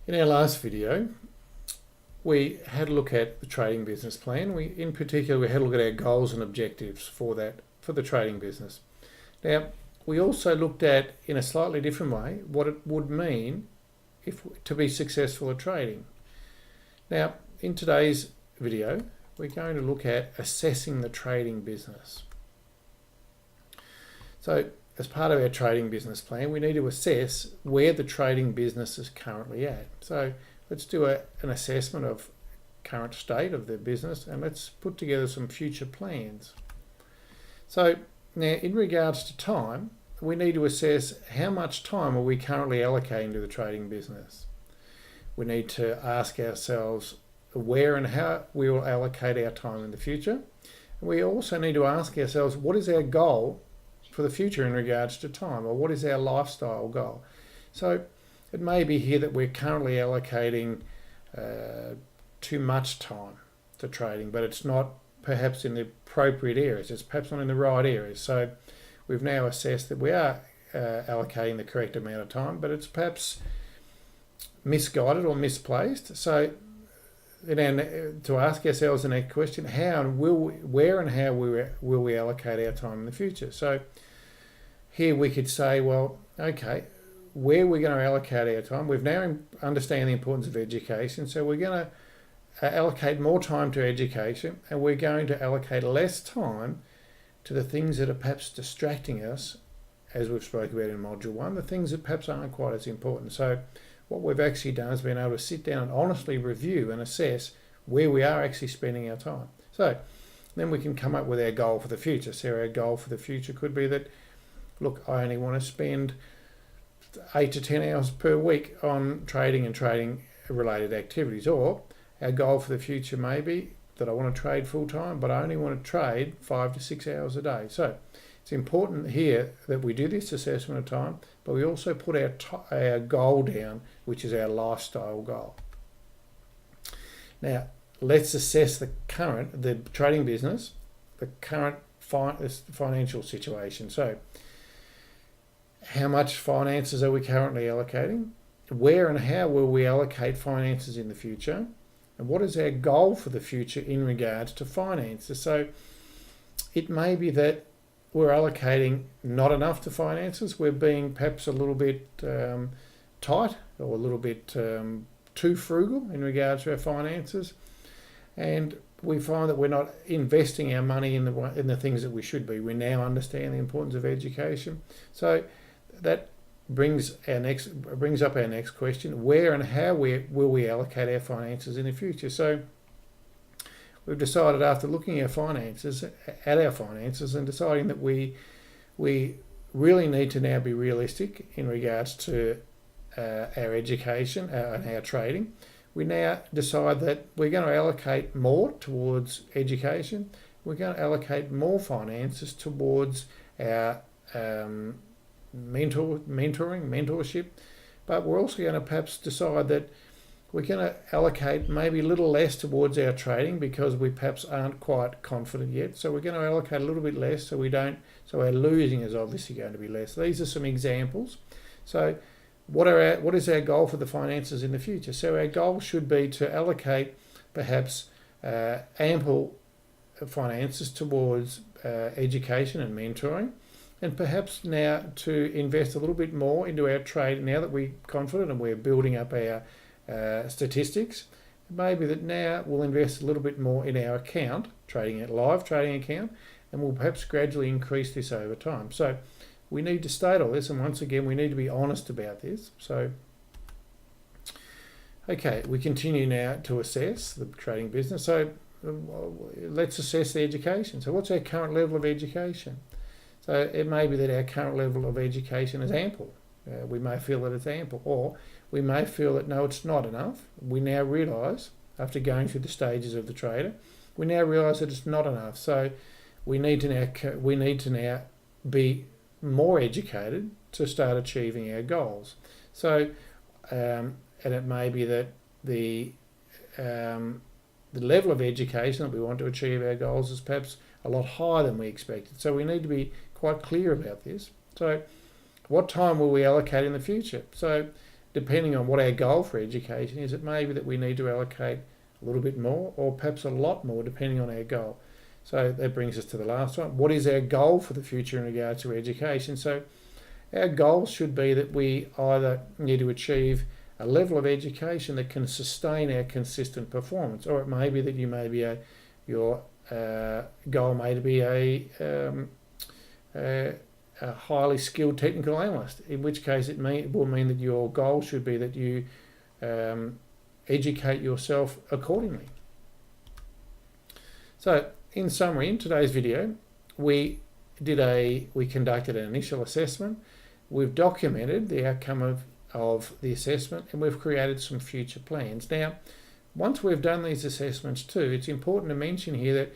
In our last video, we had a look at the trading business plan. In particular, we had a look at our goals and objectives for the trading business. Now, we also looked at, in a slightly different way, what it would mean to be successful at trading. Now, in today's video, we're going to look at assessing the trading business. So, as part of our trading business plan, we need to assess where the trading business is currently at. So let's do an assessment of current state of the business, and let's put together some future plans. So now, in regards to time, we need to assess how much time are we currently allocating to the trading business. We need to ask ourselves where and how we will allocate our time in the future. And we also need to ask ourselves, what is our goal for the future in regards to time, or what is our lifestyle goal? So it may be here that we're currently allocating too much time to trading, but it's not perhaps in the appropriate areas. It's perhaps not in the right areas. So we've now assessed that we are allocating the correct amount of time, but it's perhaps misguided or misplaced. So then to ask ourselves the next question, where and how will we allocate our time in the future? So here we could say, well, okay, where we're going to allocate our time, we've now understand the importance of education, so we're going to allocate more time to education, and we're going to allocate less time to the things that are perhaps distracting us, as we've spoken about in Module 1, the things that perhaps aren't quite as important. So what we've actually done is been able to sit down and honestly review and assess where we are actually spending our time. So then we can come up with our goal for the future. So our goal for the future could be that, look, I only want to spend 8 to 10 hours per week on trading and trading related activities. Or our goal for the future may be that I want to trade full time, but I only want to trade 5 to 6 hours a day. So it's important here that we do this assessment of time, but we also put our goal down, which is our lifestyle goal. Now, let's assess the trading business, the current financial situation. So how much finances are we currently allocating? Where and how will we allocate finances in the future? And what is our goal for the future in regards to finances? So it may be that we're allocating not enough to finances. We're being perhaps a little bit tight or a little bit too frugal in regards to our finances. And we find that we're not investing our money in the things that we should be. We now understand the importance of education. So that brings up our next question: where and how will we allocate our finances in the future? So we've decided, after looking at our finances and deciding that we really need to now be realistic in regards to our education and our trading. We now decide that we're going to allocate more towards education. We're going to allocate more finances towards our mentorship, but we're also going to perhaps decide that we're going to allocate maybe a little less towards our trading because we perhaps aren't quite confident yet. So we're going to allocate a little bit less so our losing is obviously going to be less. These are some examples. So what is our goal for the finances in the future? So our goal should be to allocate perhaps ample finances towards education and mentoring, and perhaps now to invest a little bit more into our trade now that we're confident and we're building up our statistics. Maybe that now we'll invest a little bit more in our account, live trading account, and we'll perhaps gradually increase this over time. So we need to state all this, and once again we need to be honest about this. So okay, we continue now to assess the trading business. So let's assess the education. So what's our current level of education? So it may be that our current level of education is ample. We may feel that it's ample, or we may feel that no, it's not enough. We now realise, after going through the stages of the trader, we now realise that it's not enough. So we need to now be more educated to start achieving our goals. So and it may be that the level of education that we want to achieve our goals is perhaps a lot higher than we expected. So we need to be quite clear about this. So what time will we allocate in the future? So depending on what our goal for education is, it may be that we need to allocate a little bit more or perhaps a lot more depending on our goal. So that brings us to the last one. What is our goal for the future in regards to education? So our goal should be that we either need to achieve a level of education that can sustain our consistent performance, or it may be that your goal may be a highly skilled technical analyst, in which case it will mean that your goal should be that you educate yourself accordingly. So in summary, in today's video, we conducted an initial assessment, we've documented the outcome of the assessment, and we've created some future plans. Now, once we've done these assessments too, it's important to mention here that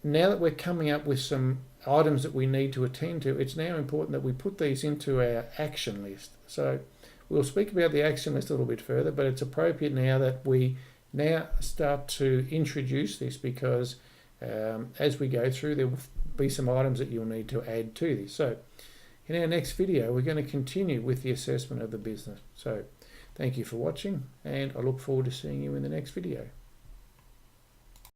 now that we're coming up with some items that we need to attend to, it's now important that we put these into our action list. So we'll speak about the action list a little bit further, but it's appropriate now that we now start to introduce this, because as we go through, there will be some items that you'll need to add to this. So in our next video, we're going to continue with the assessment of the business. So thank you for watching, and I look forward to seeing you in the next video.